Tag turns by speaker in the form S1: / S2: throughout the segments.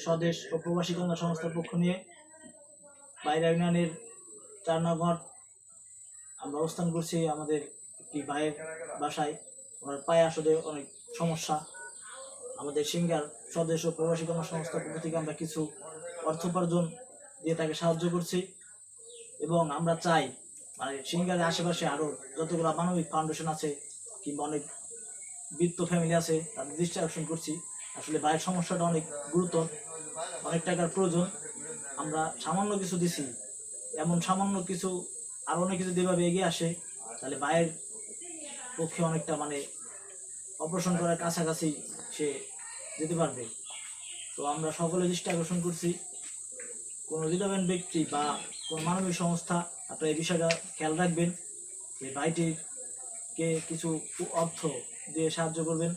S1: স্বদেশ ও প্রবাসী কল্যাণ সংস্থার পক্ষ নিয়ে বাইরা ইউনিয়নের 4 নং ওয়ার্ড আমরা অবস্থান করছি আমাদের একটি ভাইয়ের বাসায়। ওনার পায়ে আসলে অনেক সমস্যা। আমাদের সিঙ্গার স্বদেশ ও প্রবাসী কল্যাণ সংস্থার পক্ষ থেকে আমরা কিছু অর্থ উপার্জন দিয়ে তাকে সাহায্য করছি এবং আমরা চাই মানে সিঙ্গারের আশেপাশে আরও যতগুলো মানবিক ফাউন্ডেশন আছে কিংবা অনেক বৃত্ত ফ্যামিলি আছে তাদের দৃষ্টি আকর্ষণ করছি। আসলে ভাইয়ের সমস্যাটা অনেক গুরুতর, অনেক টাকার প্রয়োজন। আমরা সামান্য কিছু দিছি, এমন সামান্য কিছু আর অনেক কিছু যেভাবে এগিয়ে আসে তাহলে ভাইয়ের পক্ষে অনেকটা মানে অপারেশন করার কাছাকাছি সে যেতে পারবে। তো আমরা সকলে দৃষ্টি আকর্ষণ করছি, কোনো হৃদয়বান ব্যক্তি বা কোনো মানবিক সংস্থা আপনারা এই বিষয়টা খেয়াল রাখবেন যে ভাইটিকে কিছু অর্থ দিয়ে সাহায্য করবেন,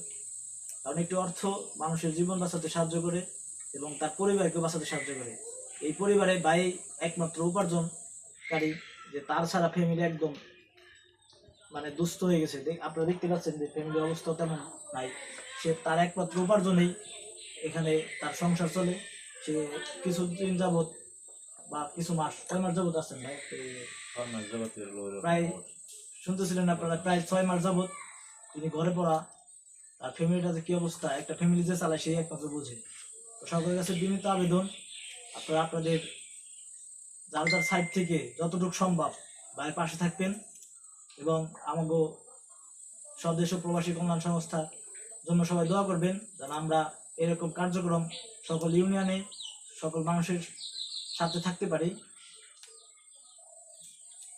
S1: কারণ একটি অর্থ মানুষের জীবন বাঁচাতে সাহায্য করে এবং তার পরিবারকে বাঁচাতে সাহায্য করে। এই পরিবারে ভাই একমাত্র উপার্জনকারী, যে তার ছাড়া ফ্যামিলি একদম মানে দুস্থ হয়ে গেছে। আপনারা দেখতে পাচ্ছেন যে ফ্যামিলির অবস্থা তেমন নাই। সে তার একমাত্র উপার্জনেই এখানে তার সংসার চলে। সে কিছুদিন যাবৎ বা কিছু মাস, 6 মাস যাবৎ আছেন ভাই, প্রায় শুনতেছিলেন আপনারা, প্রায় 6 মাস যাবৎ তিনি ঘরে পড়া। আর ফ্যামিলিটাতে কি অবস্থা, একটা ফ্যামিলি যে চালায় সেই একমাত্র বুঝে। তো সকলের কাছে বিনীত আবেদন, আপনারা আপনাদের যার যার সাইড থেকে যতটুকু সম্ভব ভাইয়ের পাশে থাকবেন এবং আমাকে স্বদেশ ও প্রবাসী কল্যাণ সংস্থার জন্য সবাই দোয়া করবেন যেন আমরা এরকম কার্যক্রম সকল ইউনিয়নে সকল মানুষের সাথে থাকতে পারি।